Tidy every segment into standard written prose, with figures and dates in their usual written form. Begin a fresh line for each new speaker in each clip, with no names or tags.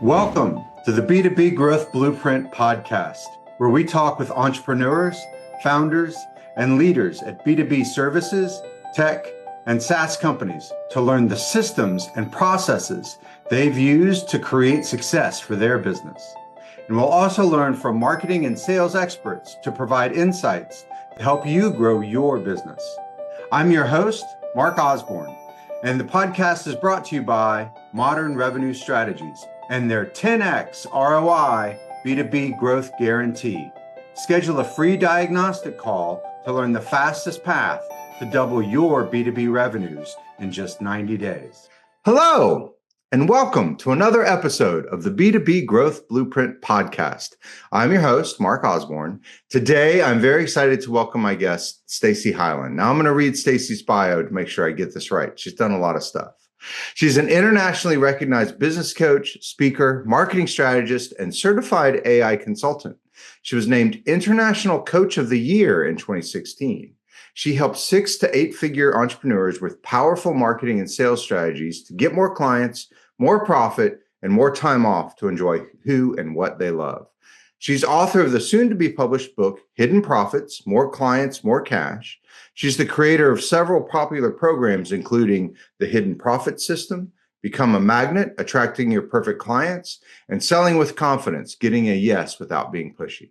Welcome to the B2B Growth Blueprint podcast, where we talk with entrepreneurs, founders, and leaders at B2B services, tech, and SaaS companies to learn the systems and processes they've used to create success for their business. And we'll also learn from marketing and sales experts to provide insights to help you grow your business. I'm your host, Mark Osborne, and the podcast is brought to you by Modern Revenue Strategies and their 10x ROI B2B Growth Guarantee. Schedule a free diagnostic call to learn the fastest path to double your B2B revenues in just 90 days. Hello, and welcome to another episode of the B2B Growth Blueprint podcast. I'm your host, Mark Osborne. Today, I'm very excited to welcome my guest, Stacey Hylen. Now, I'm going to read Stacey's bio to make sure I get this right. She's done a lot of stuff. She's an internationally recognized business coach, speaker, marketing strategist, and certified AI consultant. She was named International Coach of the Year in 2016. She helped 6 to 8 figure entrepreneurs with powerful marketing and sales strategies to get more clients, more profit, and more time off to enjoy who and what they love. She's author of the soon-to-be published book, Hidden Profits, More Clients, More Cash. She's the creator of several popular programs, including the Hidden Profit System, Become a Magnet, Attracting Your Perfect Clients, and Selling with Confidence, Getting a Yes Without Being Pushy.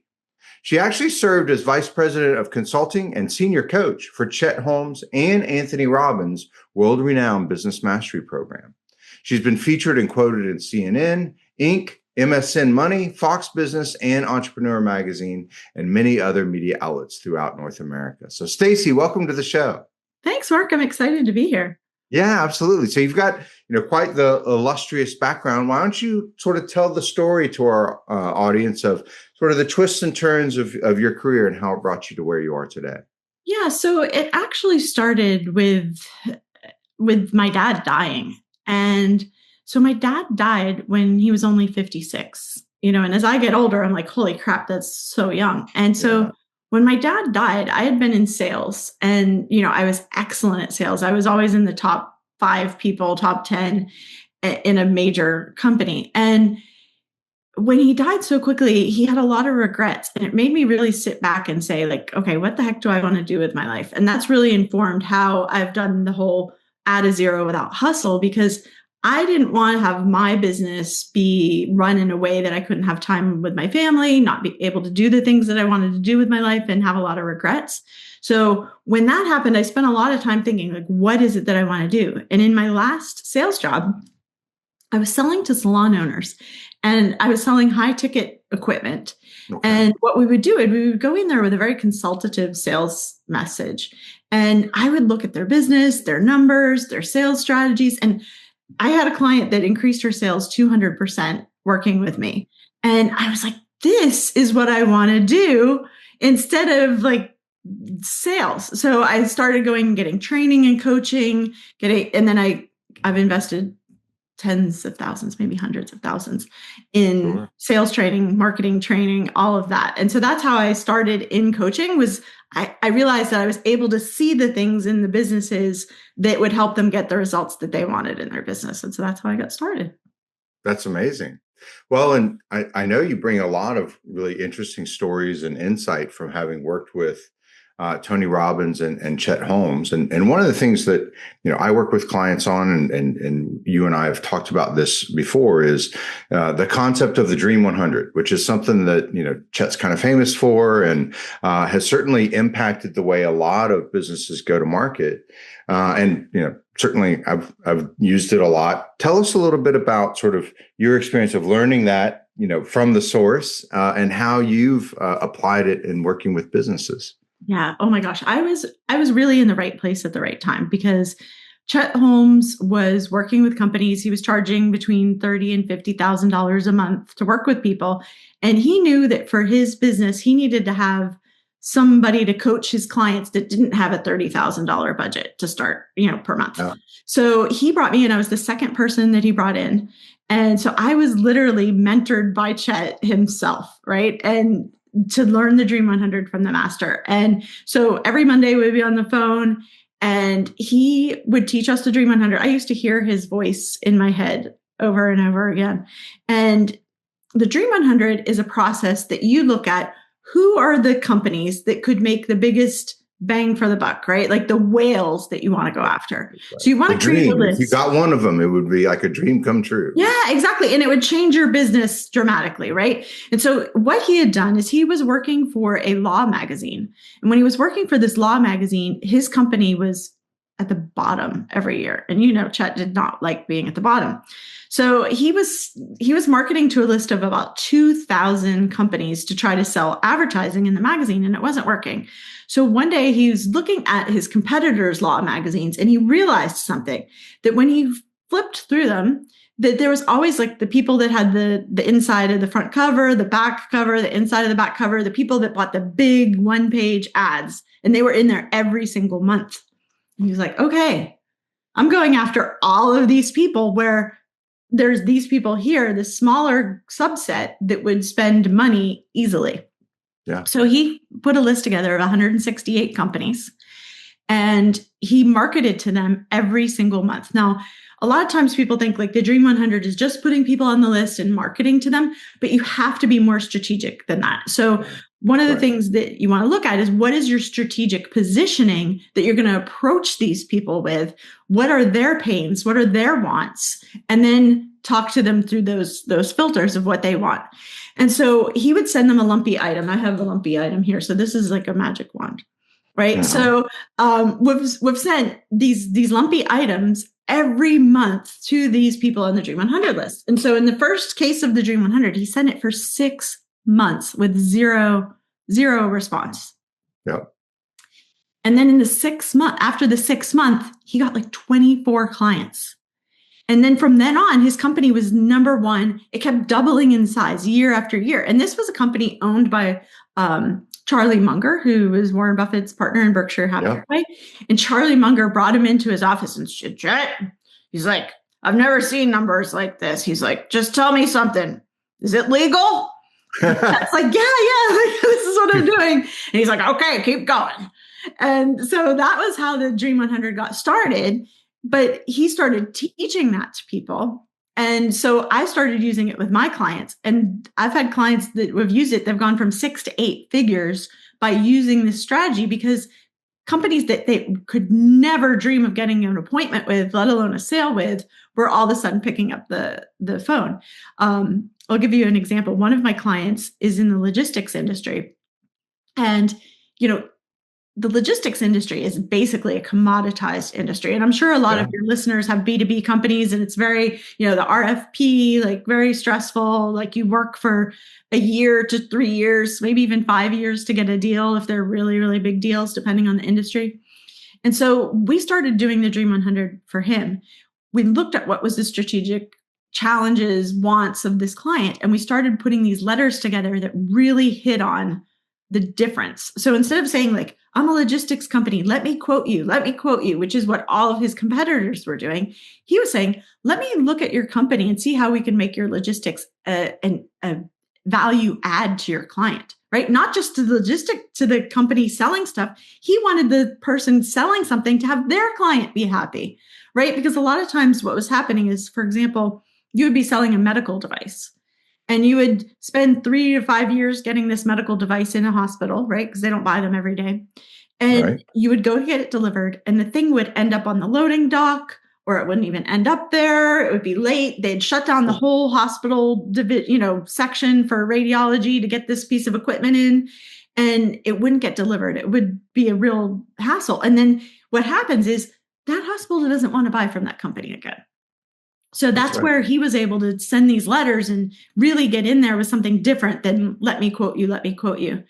She actually served as Vice President of Consulting and Senior Coach for Chet Holmes and Anthony Robbins' world-renowned Business Mastery Program. She's been featured and quoted in CNN, Inc., MSN Money, Fox Business, and Entrepreneur Magazine, and many other media outlets throughout North America. So, Stacey, welcome to the show.
Thanks, Mark. I'm excited to be here.
Yeah, absolutely. So you've got, quite the illustrious background. Why don't you sort of tell the story to our audience of sort of the twists and turns of your career and how it brought you to where you are today?
Yeah, so it actually started with my dad dying. And so my dad died when he was only 56, and as I get older, I'm like, holy crap, that's so young. And so when my dad died, I had been in sales and, I was excellent at sales. I was always in the top 5 people, top 10 in a major company. And when he died so quickly, he had a lot of regrets, and it made me really sit back and say, like, okay, what the heck do I want to do with my life? And that's really informed how I've done the whole add a zero without hustle, because I didn't want to have my business be run in a way that I couldn't have time with my family, not be able to do the things that I wanted to do with my life, and have a lot of regrets. So when that happened, I spent a lot of time thinking, like, what is it that I want to do? And in my last sales job, I was selling to salon owners, and I was selling high ticket equipment. Okay. And what we would do is we would go in there with a very consultative sales message. And I would look at their business, their numbers, their sales strategies. And I had a client that increased her sales 200% working with me. And I was like, this is what I want to do instead of like sales. So I started going and getting training and coaching, and then I've invested tens of thousands, maybe hundreds of thousands in sales training, marketing training, all of that. And so that's how I started in coaching. Was I realized that I was able to see the things in the businesses that would help them get the results that they wanted in their business. And so that's how I got started.
That's amazing. Well, and I know you bring a lot of really interesting stories and insight from having worked with Tony Robbins and Chet Holmes. And one of the things that, I work with clients on, and you and I have talked about this before, is the concept of the Dream 100, which is something that, Chet's kind of famous for and has certainly impacted the way a lot of businesses go to market. And, certainly I've used it a lot. Tell us a little bit about sort of your experience of learning that, from the source and how you've applied it in working with businesses.
Yeah. Oh my gosh. I was really in the right place at the right time, because Chet Holmes was working with companies. He was charging between $30,000 and $50,000 a month to work with people. And he knew that for his business, he needed to have somebody to coach his clients that didn't have a $30,000 budget to start, per month. Oh. So he brought me in. I was the second person that he brought in. And so I was literally mentored by Chet himself, right? And to learn the Dream 100 from the master. And so every Monday we'd be on the phone and he would teach us the Dream 100. I used to hear his voice in my head over and over again. And the Dream 100 is a process that you look at who are the companies that could make the biggest bang for the buck, right? Like the whales that you want to go after.
Right.
So you want to create a list.
If you got one of them, it would be like a dream come true.
Yeah, exactly. And it would change your business dramatically, right? And so what he had done is he was working for a law magazine. And when he was working for this law magazine, his company was at the bottom every year. And Chet did not like being at the bottom. So he was marketing to a list of about 2,000 companies to try to sell advertising in the magazine, and it wasn't working. So one day he was looking at his competitors' law magazines, and he realized something, that when he flipped through them, that there was always like the people that had the inside of the front cover, the back cover, the inside of the back cover, the people that bought the big one-page ads, and they were in there every single month. And he was like, okay, I'm going after all of these people where there's these people here, the smaller subset that would spend money easily.
Yeah.
So he put a list together of 168 companies, and he marketed to them every single month. Now, a lot of times people think like the Dream 100 is just putting people on the list and marketing to them, but you have to be more strategic than that. So one of the things that you want to look at is, what is your strategic positioning that you're going to approach these people with? What are their pains? What are their wants? And then talk to them through those filters of what they want. And so he would send them a lumpy item. I have the lumpy item here. So this is like a magic wand, right? So we've sent these lumpy items every month to these people on the Dream 100 list. And so in the first case of the Dream 100, he sent it for 6 months with zero response.
Yep.
And then after the 6th month, he got like 24 clients. And then from then on, his company was number one. It kept doubling in size year after year. And this was a company owned by Charlie Munger, who was Warren Buffett's partner in Berkshire Hathaway. And Charlie Munger brought him into his office and said, Chet, he's like, I've never seen numbers like this. He's like, just tell me something. Is it legal? That's like, yeah, this is what I'm doing. And he's like, okay, keep going. And so that was how the Dream 100 got started. But he started teaching that to people. And so I started using it with my clients. And I've had clients that have used it. They've gone from 6 to 8 figures by using this strategy, because companies that they could never dream of getting an appointment with, let alone a sale with, were all of a sudden picking up the phone. I'll give you an example. One of my clients is in the logistics industry. And, the logistics industry is basically a commoditized industry. And I'm sure a lot of your listeners have B2B companies, and it's very, the RFP, like very stressful. Like you work for a year to 3 years, maybe even 5 years to get a deal if they're really, really big deals, depending on the industry. And so we started doing the Dream 100 for him. We looked at what was the strategic challenges, wants of this client, and we started putting these letters together that really hit on the difference. So instead of saying like, I'm a logistics company, let me quote you, which is what all of his competitors were doing, he was saying, let me look at your company and see how we can make your logistics a value add to your client, right? Not just to the company selling stuff. He wanted the person selling something to have their client be happy, right? Because a lot of times what was happening is, for example, you would be selling a medical device. And you would spend 3 to 5 years getting this medical device in a hospital, right? Because they don't buy them every day. And you would go to get it delivered, and the thing would end up on the loading dock, or it wouldn't even end up there. It would be late. They'd shut down the whole hospital, section for radiology to get this piece of equipment in, and it wouldn't get delivered. It would be a real hassle. And then what happens is that hospital doesn't want to buy from that company again. So that's where he was able to send these letters and really get in there with something different than let me quote you.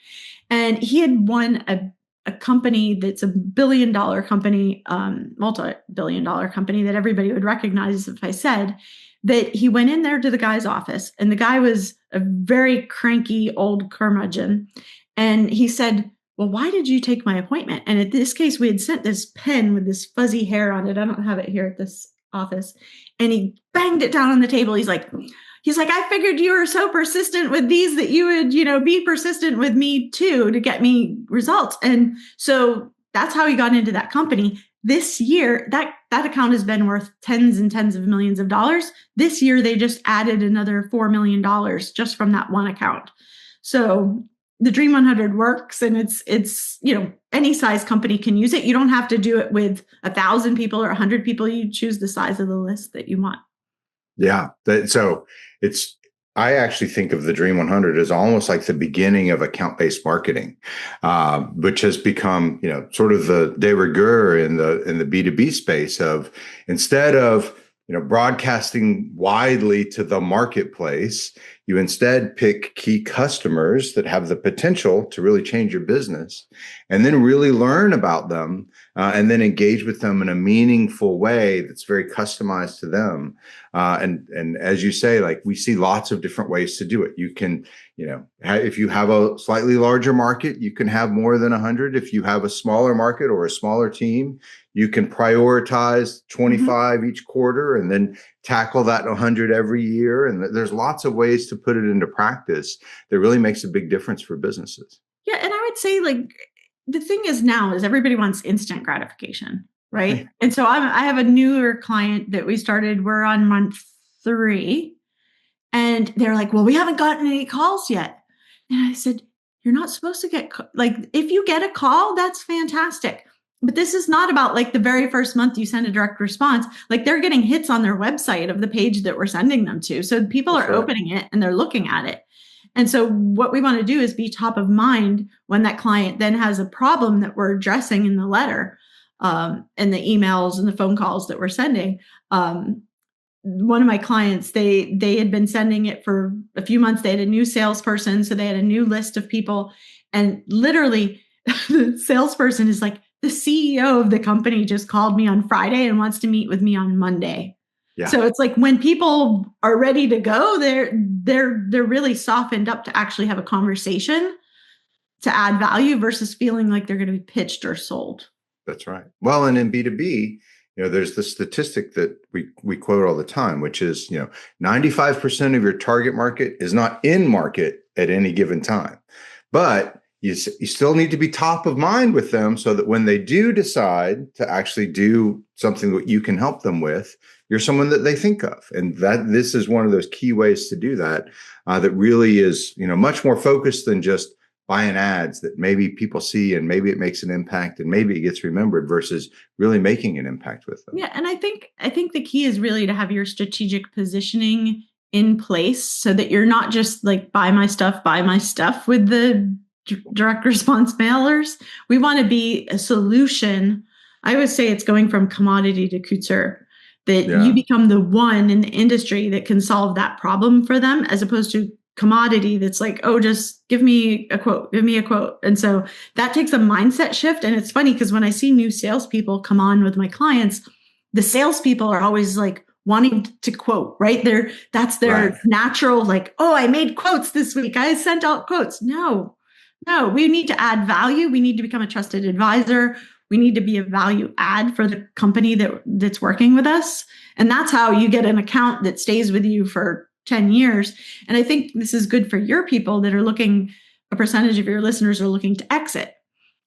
And he had won a company that's a billion-dollar company, multi-billion-dollar company that everybody would recognize if I said that he went in there to the guy's office, and the guy was a very cranky old curmudgeon. And he said, well, why did you take my appointment? And in this case, we had sent this pen with this fuzzy hair on it. I don't have it here at this office. And he banged it down on the table. He's like, I figured you were so persistent with these that you would, be persistent with me too to get me results. And so that's how he got into that company. This year, that account has been worth tens and tens of millions of dollars. This year, they just added another $4 million just from that one account. So the Dream 100 works, and it's any size company can use it. You don't have to do it with 1,000 people or 100 people. You choose the size of the list that you want.
Yeah. I actually think of the Dream 100 as almost like the beginning of account-based marketing, which has become, sort of the de rigueur in the B2B space of, instead of, broadcasting widely to the marketplace, you instead pick key customers that have the potential to really change your business, and then really learn about them, and then engage with them in a meaningful way that's very customized to them. And as you say, like, we see lots of different ways to do it. You can, if you have a slightly larger market, you can have more than 100. If you have a smaller market or a smaller team, you can prioritize 25 each quarter and then tackle that 100 every year. And there's lots of ways to put it into practice that really makes a big difference for businesses.
Yeah. And I would say, like, the thing is now is everybody wants instant gratification, right? And so I have a newer client that we started. We're on month 3, and they're like, well, we haven't gotten any calls yet. And I said, you're not supposed to get, if you get a call, that's fantastic. But this is not about, like, the very first month you send a direct response. Like, they're getting hits on their website of the page that we're sending them to. So people are opening it and they're looking at it. And so what we want to do is be top of mind when that client then has a problem that we're addressing in the letter, and the emails and the phone calls that we're sending. One of my clients, they had been sending it for a few months. They had a new salesperson, so they had a new list of people. And literally, the salesperson is like, the CEO of the company just called me on Friday and wants to meet with me on Monday. Yeah. So it's like, when people are ready to go, they're really softened up to actually have a conversation to add value versus feeling like they're going to be pitched or sold.
That's right. Well, and in B2B, there's the statistic that we quote all the time, which is, 95% of your target market is not in market at any given time, but you still need to be top of mind with them, so that when they do decide to actually do something that you can help them with, you're someone that they think of. And that this is one of those key ways to do that, that really is, much more focused than just buying ads that maybe people see and maybe it makes an impact and maybe it gets remembered, versus really making an impact with them.
Yeah. And I think the key is really to have your strategic positioning in place, so that you're not just like, buy my stuff with the direct response mailers. We want to be a solution. I always say it's going from commodity to couture, that you become the one in the industry that can solve that problem for them, as opposed to commodity that's like, oh, just give me a quote. And so that takes a mindset shift. And it's funny, because when I see new salespeople come on with my clients, the salespeople are always like wanting to quote, right? That's their natural, like, oh, I made quotes this week, I sent out quotes. No, we need to add value. We need to become a trusted advisor. We need to be a value add for the company that's working with us. And that's how you get an account that stays with you for 10 years. And I think this is good for your people that are looking, a percentage of your listeners are looking to exit,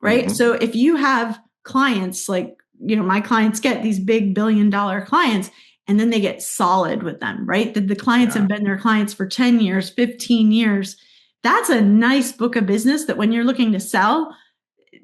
right? Mm-hmm. So if you have clients, like, my clients get these big $1 billion clients, and then they get solid with them, right? The clients have been their clients for 10 years, 15 years. That's a nice book of business that when you're looking to sell,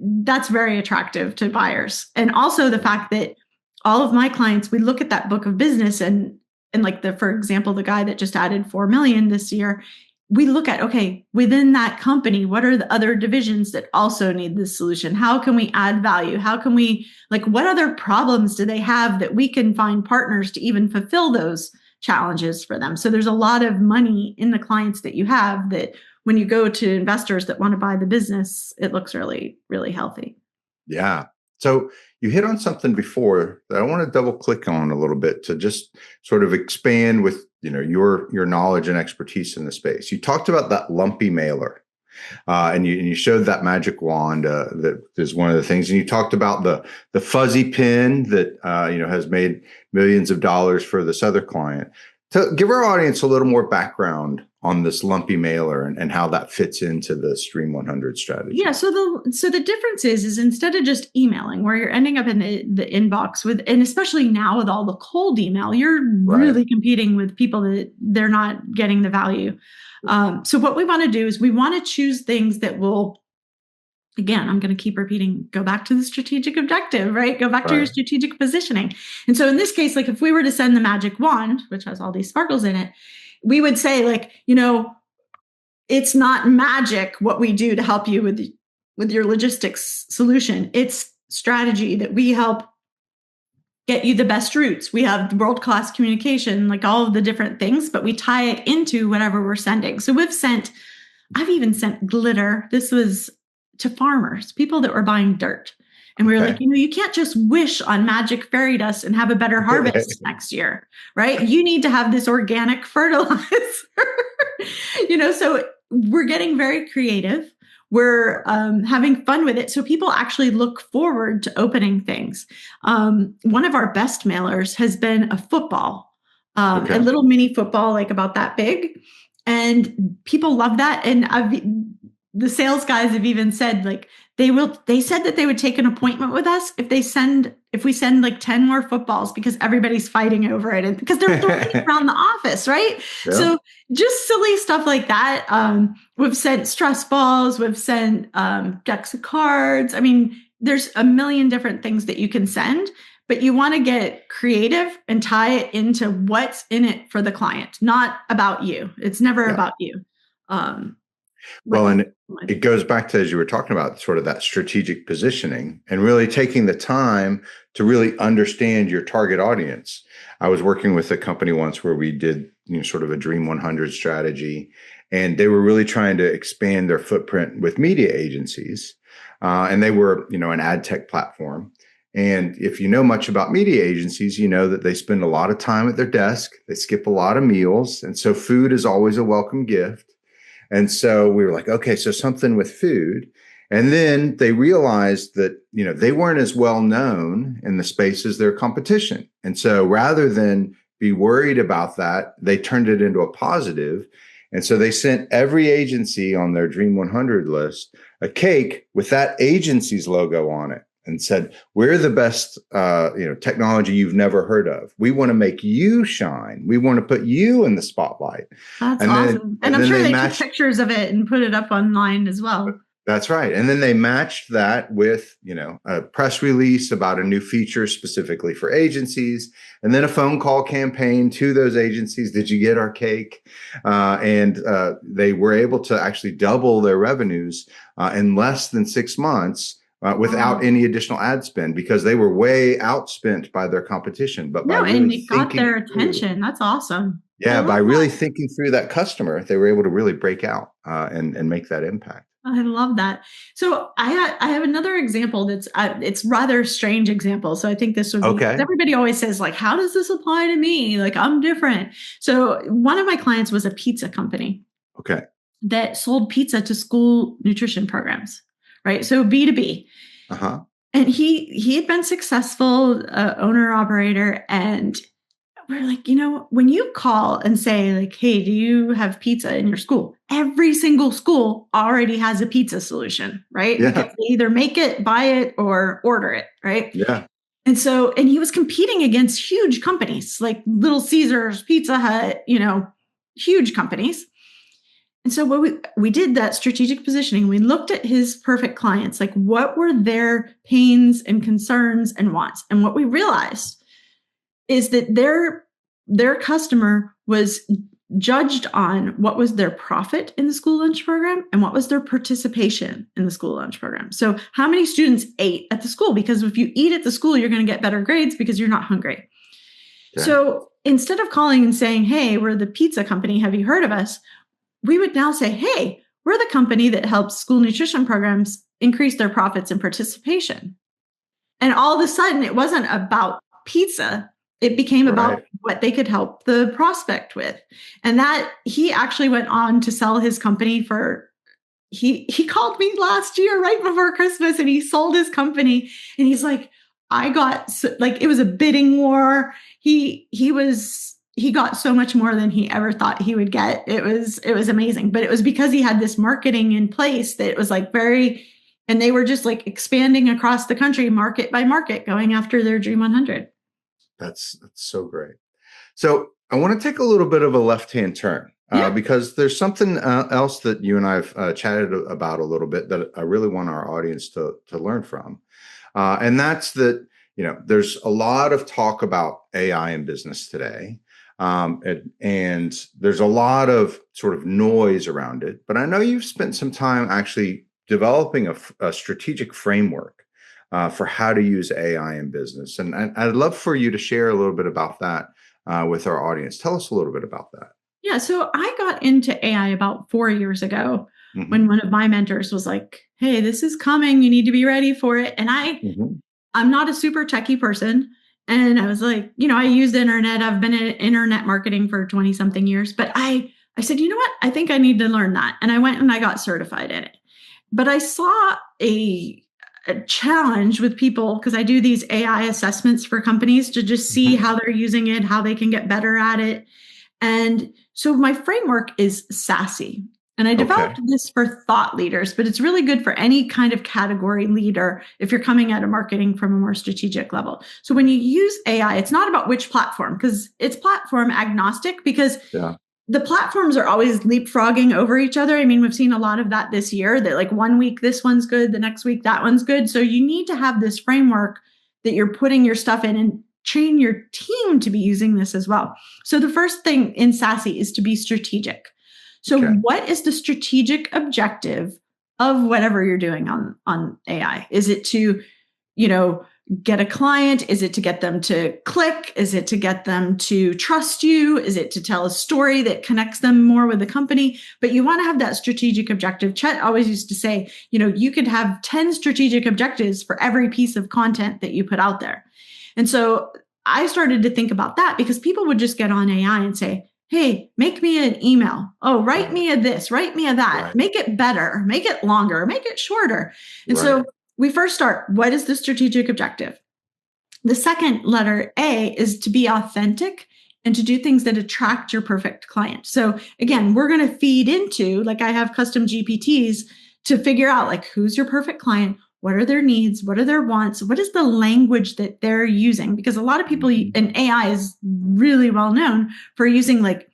that's very attractive to buyers. And also the fact that all of my clients, we look at that book of business and like for example, the guy that just added 4 million this year, we look at, okay, within that company, what are the other divisions that also need this solution? How can we add value? How can we, like, what other problems do they have that we can find partners to even fulfill those challenges for them? So there's a lot of money in the clients that you have that when you go to investors that want to buy the business, it looks really, really healthy.
Yeah. So you hit on something before that I want to double click on a little bit to just sort of expand with, your knowledge and expertise in the space. You talked about that lumpy mailer, and you showed that magic wand that is one of the things. And you talked about the fuzzy pin that has made millions of dollars for this other client. To give our audience a little more background on this lumpy mailer and how that fits into the Stream 100 strategy.
Yeah. So the difference is instead of just emailing where you're ending up in the inbox with, and especially now with all the cold email, you're really competing with people that they're not getting the value. So what we want to do is we want to choose things that will, again, I'm going to keep repeating, go back to the strategic objective, right? Go back to your strategic positioning. And so in this case, like if we were to send the magic wand, which has all these sparkles in it, we would say like, it's not magic what we do to help you with your logistics solution. It's strategy that we help get you the best routes. We have world-class communication, like all of the different things, but we tie it into whatever we're sending. So I've even sent glitter. This was to farmers, people that were buying dirt. And we were like, you can't just wish on magic fairy dust and have a better harvest next year, right? You need to have this organic fertilizer. So we're getting very creative. We're having fun with it. So people actually look forward to opening things. One of our best mailers has been a football, a little mini football, like about that big. And people love that. And the sales guys have even said like, they said that they would take an appointment with us if we send like 10 more footballs because everybody's fighting over it and because they're throwing it around the office, right? Yeah. So just silly stuff like that. We've sent stress balls, we've sent decks of cards. I mean, there's a million different things that you can send, but you want to get creative and tie it into what's in it for the client, not about you. It's never about you.
Well, and it goes back to, as you were talking about, sort of that strategic positioning and really taking the time to really understand your target audience. I was working with a company once where we did, sort of a Dream 100 strategy, and they were really trying to expand their footprint with media agencies. And they were, an ad tech platform. And if you know much about media agencies, you know that they spend a lot of time at their desk, they skip a lot of meals. And so food is always a welcome gift. And so we were like, okay, so something with food. And then they realized that, they weren't as well known in the space as their competition. And so rather than be worried about that, they turned it into a positive. And so they sent every agency on their Dream 100 list a cake with that agency's logo on it and said, we're the best, technology you've never heard of. We want to make you shine. We want to put you in the spotlight.
That's awesome. And I'm sure they took pictures of it and put it up online as well.
That's right. And then they matched that with, a press release about a new feature specifically for agencies, and then a phone call campaign to those agencies. Did you get our cake? And they were able to actually double their revenues in less than 6 months. Without any additional ad spend, because they were way outspent by their competition. But
and it got their attention. That's awesome.
Yeah, by really thinking through that customer, they were able to really break out and make that impact.
I love that. So I have another example that's it's rather strange example. So I think this would be, everybody always says like, how does this apply to me? Like I'm different. So one of my clients was a pizza company. That sold pizza to school nutrition programs. Right. So B2B. And he had been successful owner operator. And we're like, when you call and say like, hey, do you have pizza in your school? Every single school already has a pizza solution. Right. Yeah. Because they either make it, buy it, or order it. Right.
Yeah.
And so, and he was competing against huge companies like Little Caesars, Pizza Hut, huge companies. And so what we did that strategic positioning, we looked at his perfect clients, like what were their pains and concerns and wants. And what we realized is that their customer was judged on what was their profit in the school lunch program and what was their participation in the school lunch program. So how many students ate at the school? Because if you eat at the school, you're going to get better grades because you're not hungry. Okay. So instead of calling and saying, hey, we're the pizza company, have you heard of us? We would now say, hey, we're the company that helps school nutrition programs increase their profits and participation. And all of a sudden, it wasn't about pizza. It became about what they could help the prospect with. And that he actually went on to sell his company for, he called me last year right before Christmas and he sold his company. And he's like, it was a bidding war. He was he got so much more than he ever thought he would get. It was amazing. But it was because he had this marketing in place that was like and they were just like expanding across the country, market by market, going after their Dream 100.
That's so great. So I want to take a little bit of a left-hand turn because there's something else that you and I have chatted about a little bit that I really want our audience to learn from. And that's that, there's a lot of talk about AI in business today. And there's a lot of sort of noise around it. But I know you've spent some time actually developing a strategic framework for how to use AI in business. And I'd love for you to share a little bit about that with our audience. Tell us a little bit about that.
Yeah. So I got into AI about 4 years ago when one of my mentors was like, hey, this is coming. You need to be ready for it. And I'm not a super techie person. And I was like, I use the internet. I've been in internet marketing for 20 something years. But I said, you know what? I think I need to learn that. And I went and I got certified in it. But I saw a challenge with people because I do these AI assessments for companies to just see how they're using it, how they can get better at it. And so my framework is SASSY. And I developed this for thought leaders, but it's really good for any kind of category leader if you're coming at a marketing from a more strategic level. So when you use AI, it's not about which platform, because it's platform agnostic, because the platforms are always leapfrogging over each other. I mean, we've seen a lot of that this year, that like 1 week, this one's good, the next week, that one's good. So you need to have this framework that you're putting your stuff in and train your team to be using this as well. So the first thing in SASSY is to be strategic. So what is the strategic objective of whatever you're doing on AI? Is it to, get a client? Is it to get them to click? Is it to get them to trust you? Is it to tell a story that connects them more with the company? But you want to have that strategic objective. Chet always used to say, you could have 10 strategic objectives for every piece of content that you put out there. And so I started to think about that because people would just get on AI and say, hey, make me an email. Oh, write me a this, write me a that, make it better, make it longer, make it shorter. And so we first start, what is the strategic objective? The second letter, A, is to be authentic and to do things that attract your perfect client. So again, we're going to feed into, like I have custom GPTs to figure out like, who's your perfect client? What are their needs? What are their wants? What is the language that they're using? Because a lot of people, and AI is really well known for using like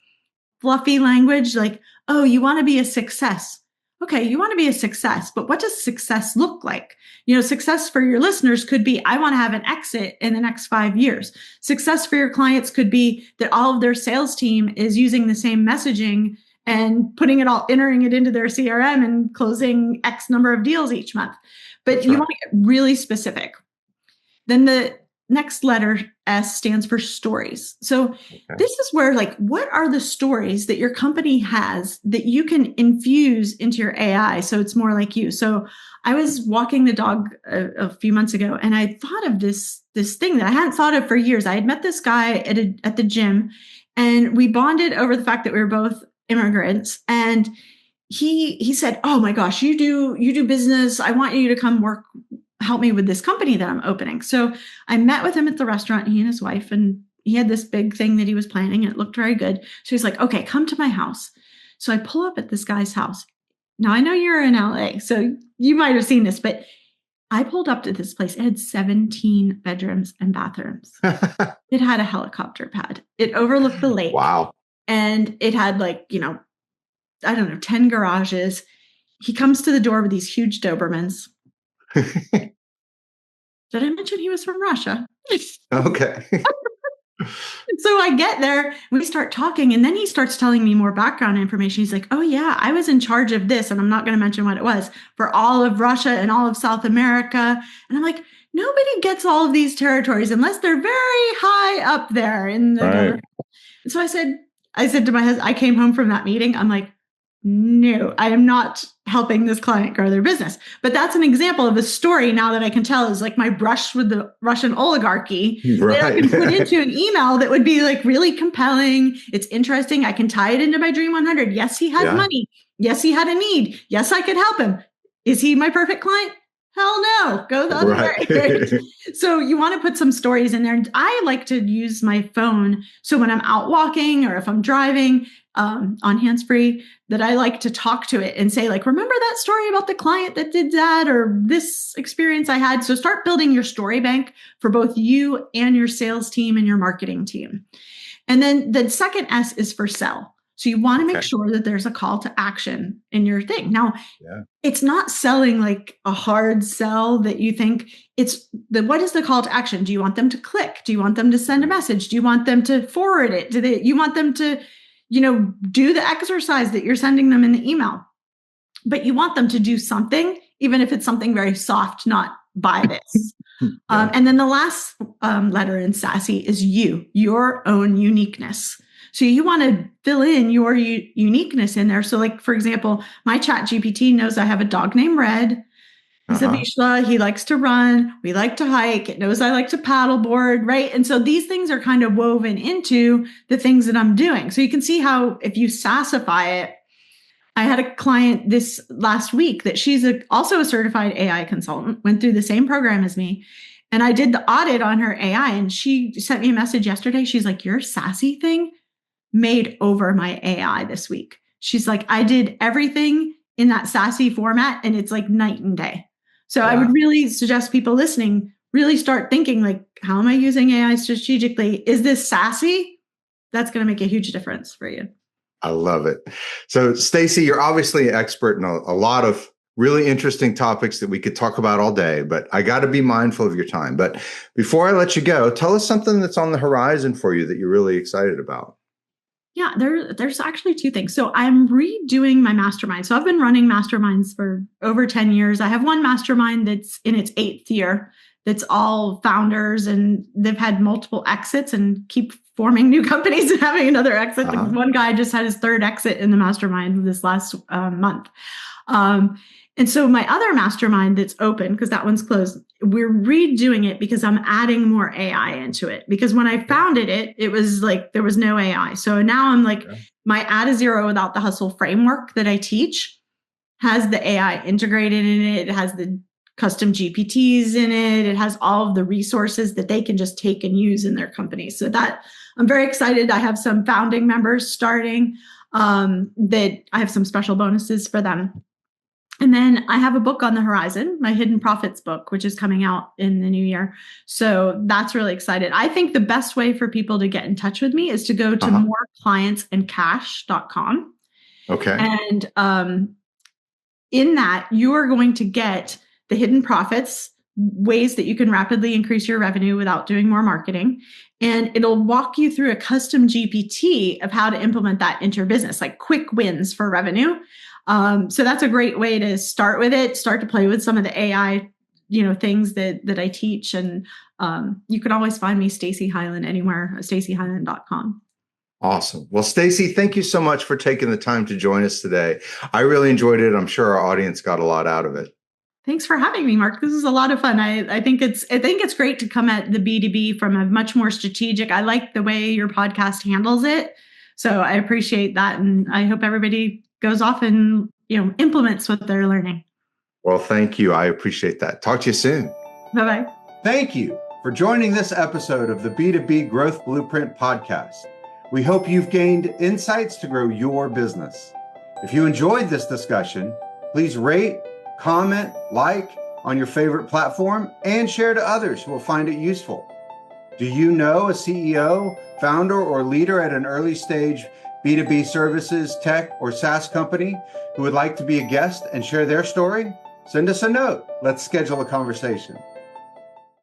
fluffy language, like, oh, you want to be a success. Okay, you want to be a success, but what does success look like? Success for your listeners could be, I want to have an exit in the next 5 years. Success for your clients could be that all of their sales team is using the same messaging and entering it into their CRM and closing X number of deals each month. But you want to get really specific. Then the next letter, S, stands for stories. So this is where, like, what are the stories that your company has that you can infuse into your AI so it's more like you? So I was walking the dog a few months ago, and I thought of this thing that I hadn't thought of for years. I had met this guy at the gym, and we bonded over the fact that we were both immigrants. And he said, oh my gosh, you do business. I want you to come help me with this company that I'm opening. So I met with him at the restaurant, he and his wife, and he had this big thing that he was planning. And it looked very good. So he's like, okay, come to my house. So I pull up at this guy's house. Now I know you're in LA, so you might have seen this, but I pulled up to this place. It had 17 bedrooms and bathrooms. It had a helicopter pad. It overlooked the lake.
Wow.
And it had 10 garages. He comes to the door with these huge Dobermans. Did I mention he was from Russia?
Okay.
So I get there, we start talking, and then he starts telling me more background information. He's like, oh yeah, I was in charge of this, and I'm not going to mention what it was, for all of Russia and all of South America. And I'm like, nobody gets all of these territories unless they're very high up there in the government. So I said to my husband, I came home from that meeting, I'm like, no, I am not helping this client grow their business. But that's an example of a story now that I can tell is like my brush with the Russian oligarchy that I can put into an email that would be like really compelling. It's interesting. I can tie it into my Dream 100. Yes, he has money. Yes, he had a need. Yes, I could help him. Is he my perfect client? Hell no, go the other
Right.
way. So you want to put some stories in there. And I like to use my phone. So when I'm out walking or if I'm driving on hands-free, that I like to talk to it and say, like, remember that story about the client that did that or this experience I had? So start building your story bank for both you and your sales team and your marketing team. And then the second S is for sell. So you want to make sure that there's a call to action in your thing. Now, it's not selling like a hard sell that you think what is the call to action? Do you want them to click? Do you want them to send a message? Do you want them to forward it? You want them to, do the exercise that you're sending them in the email, but you want them to do something, even if it's something very soft, not buy this. And then the last letter in SASSY is your own uniqueness. So you want to fill in your uniqueness in there. So like, for example, my Chat GPT knows I have a dog named Red. He's a Vizsla. He likes to run. We like to hike. It knows I like to paddleboard, right? And so these things are kind of woven into the things that I'm doing. So you can see how if you sassify it, I had a client this last week that she's also a certified AI consultant, went through the same program as me. And I did the audit on her AI and she sent me a message yesterday. She's like, your SASSY thing made over my AI this week. She's like, I did everything in that SASSY format and it's like night and day. So I would really suggest people listening really start thinking like, how am I using AI strategically? Is this SASSY? That's going to make a huge difference for you.
I love it. So Stacey, you're obviously an expert in a lot of really interesting topics that we could talk about all day, but I got to be mindful of your time. But before I let you go, tell us something that's on the horizon for you that you're really excited about.
Yeah, there's actually two things. So I'm redoing my mastermind. So I've been running masterminds for over 10 years. I have one mastermind that's in its 8th year. That's all founders and they've had multiple exits and keep forming new companies and having another exit. One guy just had his 3rd exit in the mastermind this last month. And so my other mastermind that's open, because that one's closed, we're redoing it because I'm adding more AI into it. Because when I founded it, it was like there was no AI. So now I'm like, my Add a Zero Without the Hustle framework that I teach has the AI integrated in it. It has the custom GPTs in it. It has all of the resources that they can just take and use in their company. So that I'm very excited. I have some founding members starting that I have some special bonuses for them. And then I have a book on the horizon, my Hidden Profits book, which is coming out in the new year. So that's really excited. I think the best way for people to get in touch with me is to go to moreclientsandcash.com.
Okay.
And in that, you are going to get the hidden profits, ways that you can rapidly increase your revenue without doing more marketing. And it'll walk you through a custom GPT of how to implement that into your business, like quick wins for revenue. So that's a great way to start with it, start to play with some of the AI, things that I teach. And you can always find me, Stacey Hylen, anywhere, staceyhylen.com.
Awesome. Well, Stacey, thank you so much for taking the time to join us today. I really enjoyed it. I'm sure our audience got a lot out of it.
Thanks for having me, Mark. This is a lot of fun. I think it's great to come at the B2B from a much more strategic. I like the way your podcast handles it. So I appreciate that. And I hope everybody goes off and, implements what they're learning.
Well, thank you. I appreciate that. Talk to you soon.
Bye-bye.
Thank you for joining this episode of the B2B Growth Blueprint podcast. We hope you've gained insights to grow your business. If you enjoyed this discussion, please rate, comment, like on your favorite platform, and share to others who will find it useful. Do you know a CEO, founder, or leader at an early stage B2B services, tech, or SaaS company who would like to be a guest and share their story? Send us a note. Let's schedule a conversation.